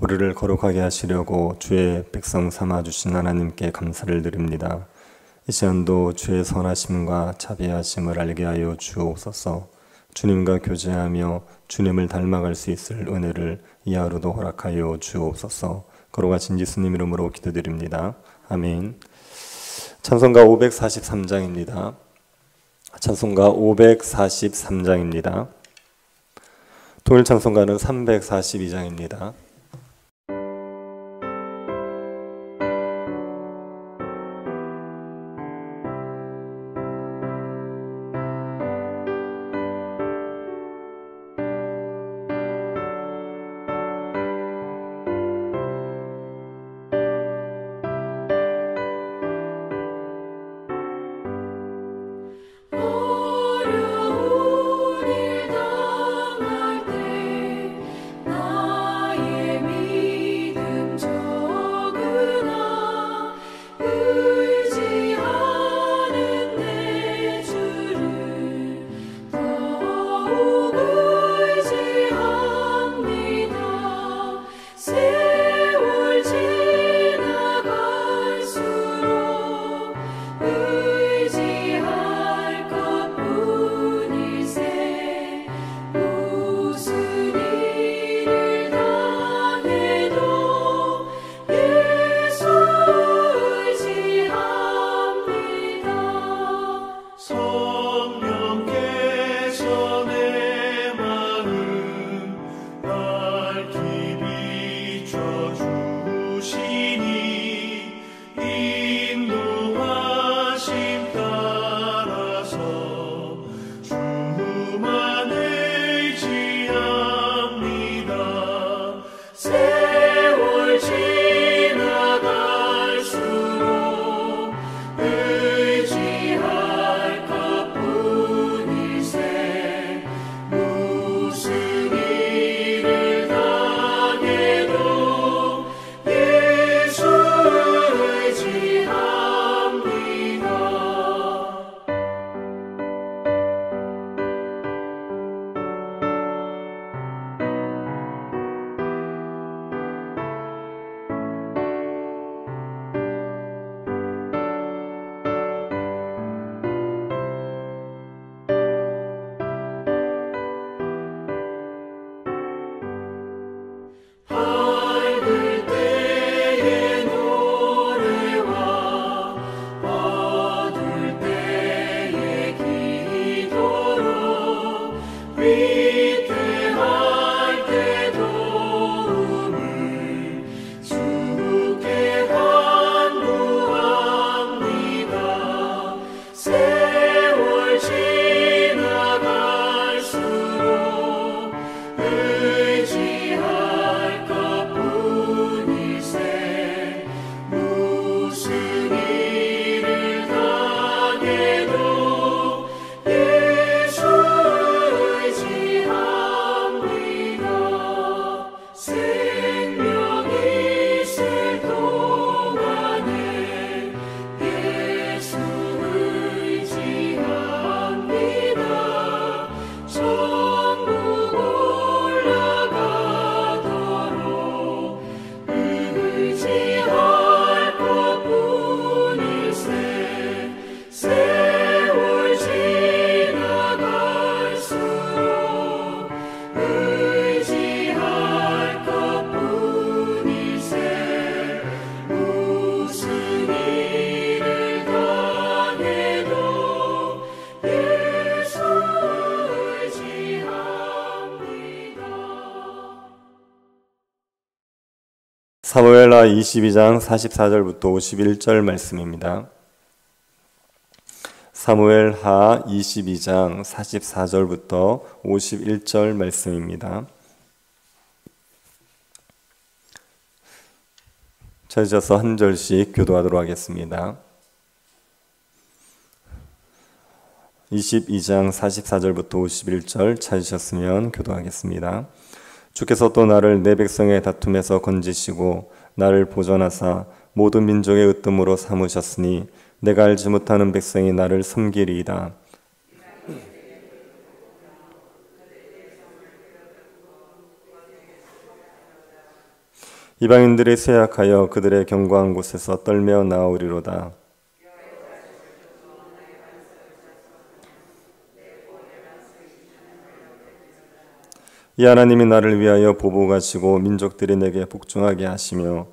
우리를 거룩하게 하시려고 주의 백성 삼아주신 하나님께 감사를 드립니다. 이 시간도 주의 선하심과 자비하심을 알게 하여 주옵소서. 주님과 교제하며 주님을 닮아갈 수 있을 은혜를 이 하루도 허락하여 주옵소서. 거룩하신 예수님 이름으로 기도드립니다. 아멘. 찬송가 543장입니다. 찬송가 543장입니다. 통일 찬송가는 342장입니다. 사무엘하 22장 44절부터 51절 말씀입니다. 사무엘하 22장 44절부터 51절 말씀입니다. 찾으셔서 한 절씩 교도하도록 하겠습니다. 22장 44절부터 51절 찾으셨으면 교도하겠습니다. 주께서 또 나를 내 백성의 다툼에서 건지시고 나를 보존하사 모든 민족의 으뜸으로 삼으셨으니 내가 알지 못하는 백성이 나를 섬기리이다. 이방인들이 쇠약하여 그들의 견고한 곳에서 떨며 나오리로다. 이 하나님이 나를 위하여 보복하시고 민족들이 내게 복종하게 하시며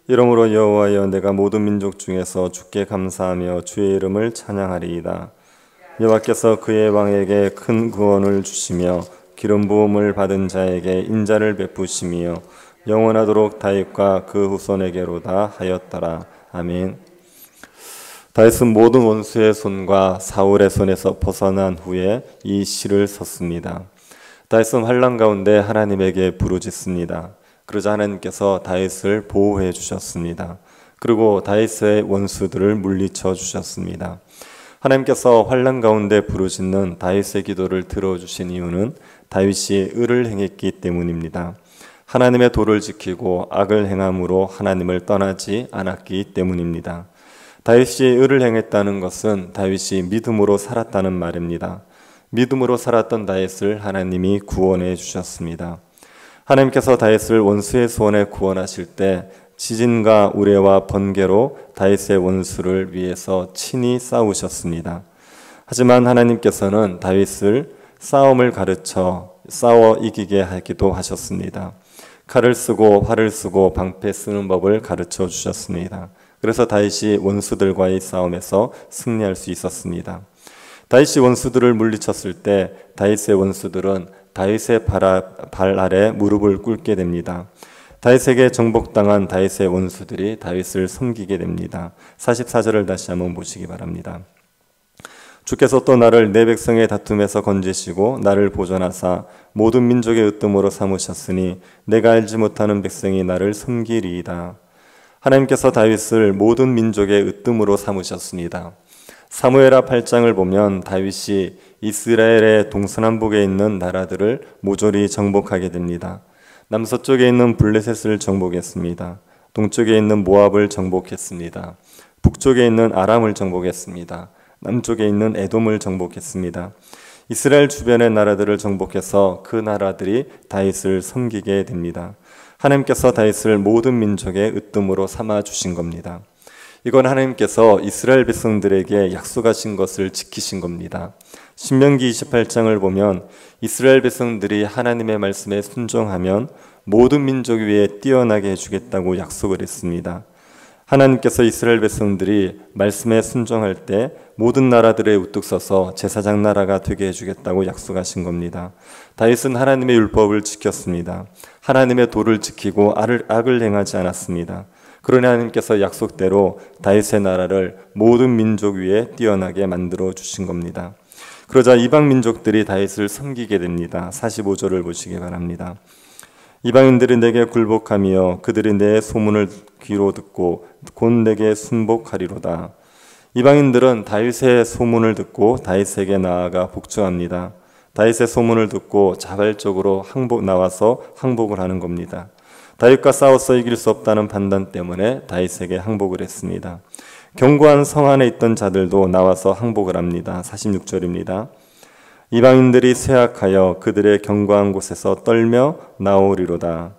이러므로 여호와여, 내가 모든 민족 중에서 주께 감사하며 주의 이름을 찬양하리이다. 여호와께서 그의 왕에게 큰 구원을 주시며 기름 부음을 받은 자에게 인자를 베푸시며 영원하도록 다윗과 그 후손에게로다 하였더라. 아멘. 다윗은 모든 원수의 손과 사울의 손에서 벗어난 후에 이 시를 썼습니다. 다윗은 환난 가운데 하나님에게 부르짖습니다. 그러자 하나님께서 다윗을 보호해 주셨습니다. 그리고 다윗의 원수들을 물리쳐 주셨습니다. 하나님께서 환난 가운데 부르짖는 다윗의 기도를 들어주신 이유는 다윗이 의를 행했기 때문입니다. 하나님의 도를 지키고 악을 행함으로 하나님을 떠나지 않았기 때문입니다. 다윗이 의를 행했다는 것은 다윗이 믿음으로 살았다는 말입니다. 믿음으로 살았던 다윗을 하나님이 구원해 주셨습니다. 하나님께서 다윗을 원수의 손에 구원하실 때 지진과 우레와 번개로 다윗의 원수를 위해서 친히 싸우셨습니다. 하지만 하나님께서는 다윗을 싸움을 가르쳐 싸워 이기게 하기도 하셨습니다. 칼을 쓰고 활을 쓰고 방패 쓰는 법을 가르쳐 주셨습니다. 그래서 다윗이 원수들과의 싸움에서 승리할 수 있었습니다. 다윗이 원수들을 물리쳤을 때 다윗의 원수들은 다윗의 발 아래 무릎을 꿇게 됩니다. 다윗에게 정복당한 다윗의 원수들이 다윗을 섬기게 됩니다. 44절을 다시 한번 보시기 바랍니다. 주께서 또 나를 내 백성의 다툼에서 건지시고 나를 보존하사 모든 민족의 으뜸으로 삼으셨으니 내가 알지 못하는 백성이 나를 섬기리이다. 하나님께서 다윗을 모든 민족의 으뜸으로 삼으셨습니다. 사무엘하 8장을 보면 다윗이 이스라엘의 동서남북에 있는 나라들을 모조리 정복하게 됩니다. 남서쪽에 있는 블레셋을 정복했습니다. 동쪽에 있는 모압을 정복했습니다. 북쪽에 있는 아람을 정복했습니다. 남쪽에 있는 에돔을 정복했습니다. 이스라엘 주변의 나라들을 정복해서 그 나라들이 다윗을 섬기게 됩니다. 하나님께서 다윗을 모든 민족의 으뜸으로 삼아 주신 겁니다. 이건 하나님께서 이스라엘 백성들에게 약속하신 것을 지키신 겁니다. 신명기 28장을 보면 이스라엘 백성들이 하나님의 말씀에 순종하면 모든 민족 위에 뛰어나게 해주겠다고 약속을 했습니다. 하나님께서 이스라엘 백성들이 말씀에 순종할 때 모든 나라들에 우뚝 서서 제사장 나라가 되게 해주겠다고 약속하신 겁니다. 다윗은 하나님의 율법을 지켰습니다. 하나님의 도를 지키고 악을 행하지 않았습니다. 그러나 하나님께서 약속대로 다윗의 나라를 모든 민족 위에 뛰어나게 만들어 주신 겁니다. 그러자 이방 민족들이 다윗을 섬기게 됩니다. 45절을 보시기 바랍니다. 이방인들이 내게 굴복하며 그들이 내 소문을 귀로 듣고 곧 내게 순복하리로다. 이방인들은 다윗의 소문을 듣고 다윗에게 나아가 복종합니다. 다윗의 소문을 듣고 자발적으로 나와서 항복을 하는 겁니다. 다윗과 싸워서 이길 수 없다는 판단 때문에 다윗에게 항복을 했습니다. 견고한 성 안에 있던 자들도 나와서 항복을 합니다. 46절입니다. 이방인들이 쇠약하여 그들의 견고한 곳에서 떨며 나오리로다.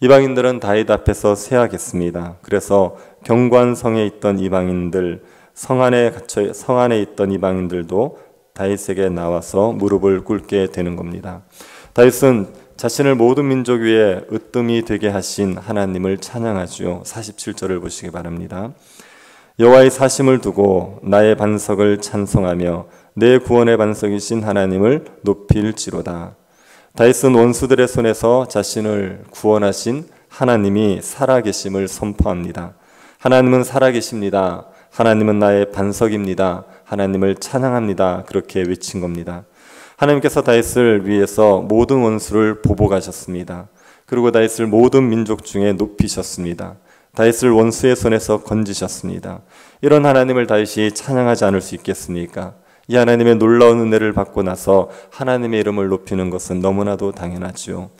이방인들은 다윗 앞에서 쇠약했습니다. 그래서 견고한 성에 있던 이방인들, 성 안에 있던 이방인들도 다윗에게 나와서 무릎을 꿇게 되는 겁니다. 다윗은 자신을 모든 민족 위에 으뜸이 되게 하신 하나님을 찬양하죠. 47절을 보시기 바랍니다. 여호와의 사심을 두고 나의 반석을 찬송하며 내 구원의 반석이신 하나님을 높일지로다. 다윗은 원수들의 손에서 자신을 구원하신 하나님이 살아계심을 선포합니다. 하나님은 살아계십니다. 하나님은 나의 반석입니다. 하나님을 찬양합니다. 그렇게 외친 겁니다. 하나님께서 다윗을 위해서 모든 원수를 보복하셨습니다. 그리고 다윗을 모든 민족 중에 높이셨습니다. 다윗을 원수의 손에서 건지셨습니다. 이런 하나님을 다윗이 찬양하지 않을 수 있겠습니까? 이 하나님의 놀라운 은혜를 받고 나서 하나님의 이름을 높이는 것은 너무나도 당연하지요.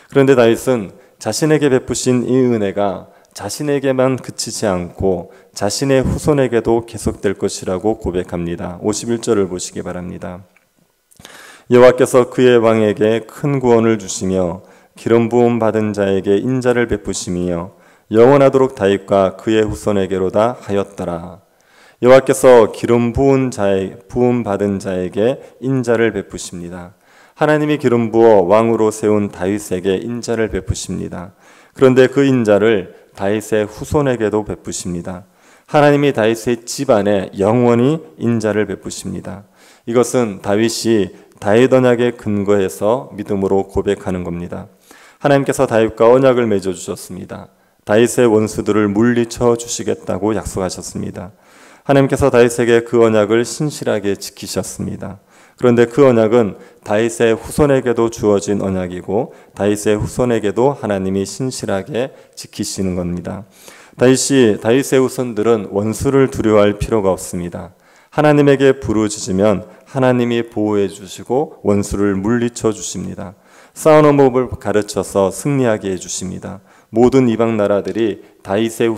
그런데 다윗은 자신에게 베푸신 이 은혜가 자신에게만 그치지 않고 자신의 후손에게도 계속될 것이라고 고백합니다. 51절을 보시기 바랍니다. 여호와께서 그의 왕에게 큰 구원을 주시며 기름 부음 받은 자에게 인자를 베푸시며 영원하도록 다윗과 그의 후손에게로다 하였더라. 여호와께서 기름 부음 받은 자에게 인자를 베푸십니다. 하나님이 기름 부어 왕으로 세운 다윗에게 인자를 베푸십니다. 그런데 그 인자를 다윗의 후손에게도 베푸십니다. 하나님이 다윗의 집안에 영원히 인자를 베푸십니다. 이것은 다윗이 다윗 언약에 근거해서 믿음으로 고백하는 겁니다. 하나님께서 다윗과 언약을 맺어 주셨습니다. 다윗의 원수들을 물리쳐 주시겠다고 약속하셨습니다. 하나님께서 다윗에게 그 언약을 신실하게 지키셨습니다. 그런데 그 언약은 다윗의 후손에게도 주어진 언약이고 다윗의 후손에게도 하나님이 신실하게 지키시는 겁니다. 다윗의 후손들은 원수를 두려워할 필요가 없습니다. 하나님에게 부르짖으면 하나님이 보호해 주시고 원수를 물리쳐 주십니다. 싸우는 법을 가르쳐서 승리하게 해주십니다. 모든 이방 나라들이 다윗의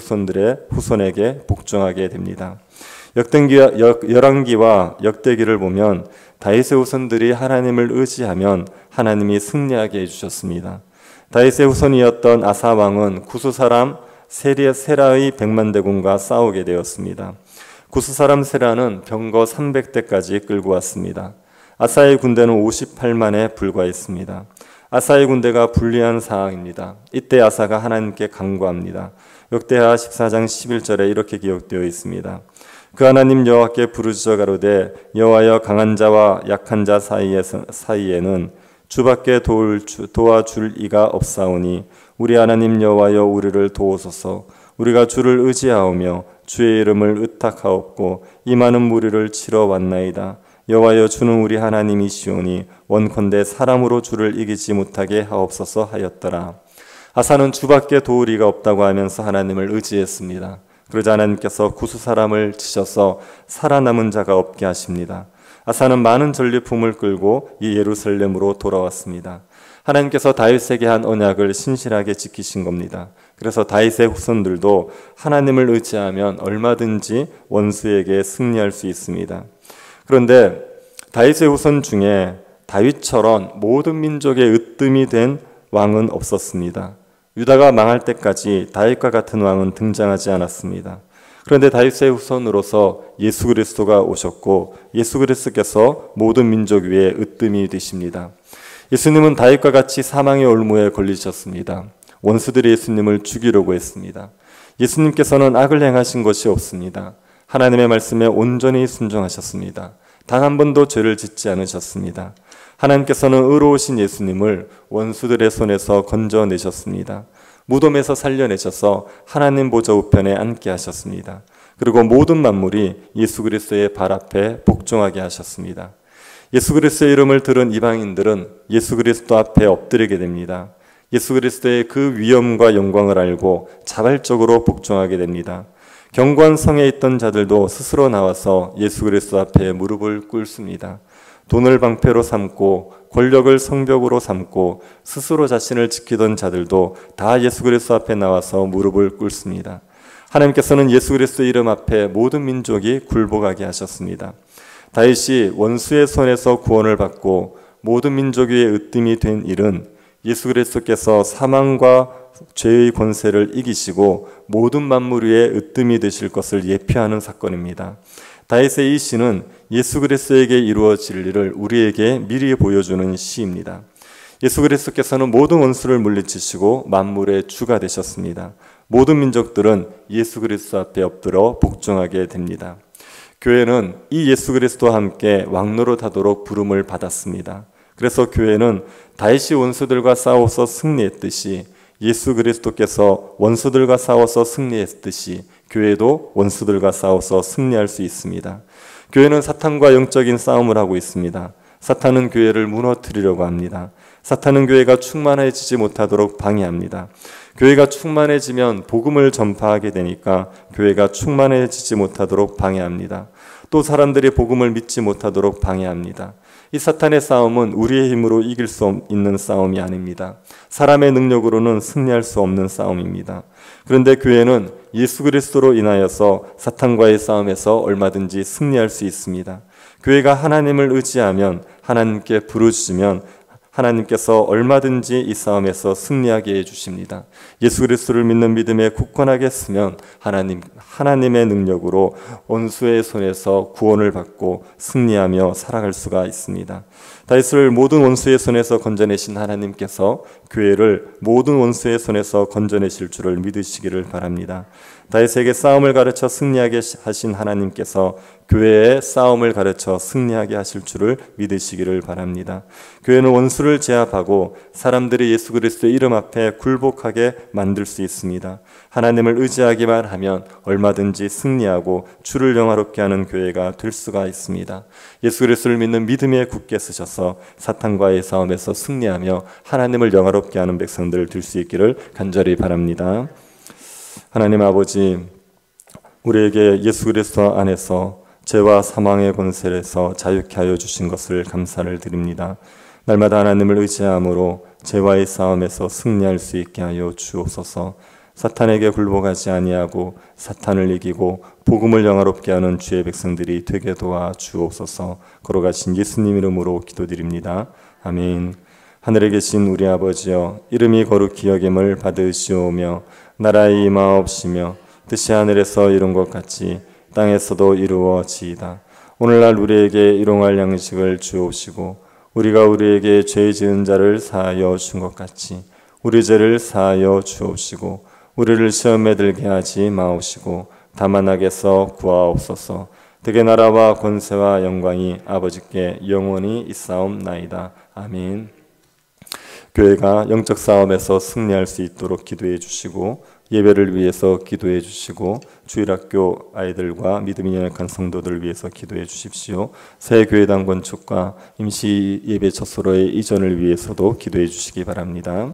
후손에게 복종하게 됩니다. 열왕기와 역대기를 보면 다윗의 후손들이 하나님을 의지하면 하나님이 승리하게 해주셨습니다. 다윗의 후손이었던 아사 왕은 구스 사람 세라의 100만 대군과 싸우게 되었습니다. 구스 사람 세라는 병거 300대까지 끌고 왔습니다. 아사의 군대는 58만에 불과했습니다. 아사의 군대가 불리한 상황입니다. 이때 아사가 하나님께 간구합니다. 역대하 14장 11절에 이렇게 기록되어 있습니다. 그 하나님 여호와께 부르짖어 가로되 여호와여 강한 자와 약한 자 사이에는 주밖에 도와줄 이가 없사오니 우리 하나님 여호와여 우리를 도우소서. 우리가 주를 의지하오며 주의 이름을 의탁하옵고 이 많은 무리를 치러 왔나이다. 여호와여 주는 우리 하나님이시오니 원컨대 사람으로 주를 이기지 못하게 하옵소서 하였더라. 아사는 주밖에 도울 이가 없다고 하면서 하나님을 의지했습니다. 그러자 하나님께서 구스 사람을 치셔서 살아남은 자가 없게 하십니다. 아사는 많은 전리품을 끌고 이 예루살렘으로 돌아왔습니다. 하나님께서 다윗에게 한 언약을 신실하게 지키신 겁니다. 그래서 다윗의 후손들도 하나님을 의지하면 얼마든지 원수에게 승리할 수 있습니다. 그런데 다윗의 후손 중에 다윗처럼 모든 민족의 으뜸이 된 왕은 없었습니다. 유다가 망할 때까지 다윗과 같은 왕은 등장하지 않았습니다. 그런데 다윗의 후손으로서 예수 그리스도가 오셨고 예수 그리스도께서 모든 민족 위에 으뜸이 되십니다. 예수님은 다윗과 같이 사망의 올무에 걸리셨습니다. 원수들이 예수님을 죽이려고 했습니다. 예수님께서는 악을 행하신 것이 없습니다. 하나님의 말씀에 온전히 순종하셨습니다. 단 한 번도 죄를 짓지 않으셨습니다. 하나님께서는 의로우신 예수님을 원수들의 손에서 건져내셨습니다. 무덤에서 살려내셔서 하나님 보좌 우편에 앉게 하셨습니다. 그리고 모든 만물이 예수 그리스도의 발 앞에 복종하게 하셨습니다. 예수 그리스도의 이름을 들은 이방인들은 예수 그리스도 앞에 엎드리게 됩니다. 예수 그리스도의 그 위엄과 영광을 알고 자발적으로 복종하게 됩니다. 경관 성에 있던 자들도 스스로 나와서 예수 그리스도 앞에 무릎을 꿇습니다. 돈을 방패로 삼고 권력을 성벽으로 삼고 스스로 자신을 지키던 자들도 다 예수 그리스도 앞에 나와서 무릎을 꿇습니다. 하나님께서는 예수 그리스도 이름 앞에 모든 민족이 굴복하게 하셨습니다. 다윗이 원수의 손에서 구원을 받고 모든 민족 위에 으뜸이 된 일은 예수 그리스도께서 사망과 죄의 권세를 이기시고 모든 만물 위에 으뜸이 되실 것을 예표하는 사건입니다. 다윗의 이 시는 예수 그리스도에게 이루어질 일을 우리에게 미리 보여주는 시입니다. 예수 그리스도께서는 모든 원수를 물리치시고 만물의 주가 되셨습니다. 모든 민족들은 예수 그리스도 앞에 엎드려 복종하게 됩니다. 교회는 이 예수 그리스도와 함께 왕노릇하도록 부름을 받았습니다. 그래서 교회는 다윗이 원수들과 싸워서 승리했듯이 예수 그리스도께서 원수들과 싸워서 승리했듯이 교회도 원수들과 싸워서 승리할 수 있습니다. 교회는 사탄과 영적인 싸움을 하고 있습니다. 사탄은 교회를 무너뜨리려고 합니다. 사탄은 교회가 충만해지지 못하도록 방해합니다. 교회가 충만해지면 복음을 전파하게 되니까 교회가 충만해지지 못하도록 방해합니다. 또 사람들이 복음을 믿지 못하도록 방해합니다. 이 사탄의 싸움은 우리의 힘으로 이길 수 있는 싸움이 아닙니다. 사람의 능력으로는 승리할 수 없는 싸움입니다. 그런데 교회는 예수 그리스도로 인하여서 사탄과의 싸움에서 얼마든지 승리할 수 있습니다. 교회가 하나님을 의지하면, 하나님께 부르짖으면 하나님께서 얼마든지 이 싸움에서 승리하게 해주십니다. 예수 그리스도를 믿는 믿음에 굳건하게 쓰면 하나님의 능력으로 원수의 손에서 구원을 받고 승리하며 살아갈 수가 있습니다. 다윗을 모든 원수의 손에서 건져내신 하나님께서 교회를 모든 원수의 손에서 건져내실 줄을 믿으시기를 바랍니다. 다윗에게 싸움을 가르쳐 승리하게 하신 하나님께서 교회에 싸움을 가르쳐 승리하게 하실 줄을 믿으시기를 바랍니다. 교회는 원수를 제압하고 사람들이 예수 그리스도의 이름 앞에 굴복하게 만들 수 있습니다. 하나님을 의지하기만 하면 얼마든지 승리하고 주를 영화롭게 하는 교회가 될 수가 있습니다. 예수 그리스도를 믿는 믿음에 굳게 서셔서 사탄과의 싸움에서 승리하며 하나님을 영화롭게 하는 백성들 될 수 있기를 간절히 바랍니다. 하나님 아버지, 우리에게 예수 그리스도 안에서 죄와 사망의 권세에서 자유케 하여 주신 것을 감사를 드립니다. 날마다 하나님을 의지함으로 죄와의 싸움에서 승리할 수 있게 하여 주옵소서. 사탄에게 굴복하지 아니하고 사탄을 이기고 복음을 영화롭게 하는 주의 백성들이 되게 도와 주옵소서. 걸어가신 예수님 이름으로 기도드립니다. 아멘. 하늘에 계신 우리 아버지여, 이름이 거룩히 여김을 받으시오며 나라의 임하옵시며 뜻이 하늘에서 이룬 것 같이 땅에서도 이루어지이다. 오늘날 우리에게 일용할 양식을 주옵시고 우리가 우리에게 죄 지은 자를 사하여 준 것 같이 우리 죄를 사하여 주옵시고 우리를 시험에 들게 하지 마옵시고 다만 악에서 구하옵소서. 대개 나라와 권세와 영광이 아버지께 영원히 있사옵나이다. 아멘. 교회가 영적 싸움에서 승리할 수 있도록 기도해 주시고 예배를 위해서 기도해 주시고 주일학교 아이들과 믿음이 연약한 성도들을 위해서 기도해 주십시오. 새 교회당 건축과 임시 예배 처소로의 이전을 위해서도 기도해 주시기 바랍니다.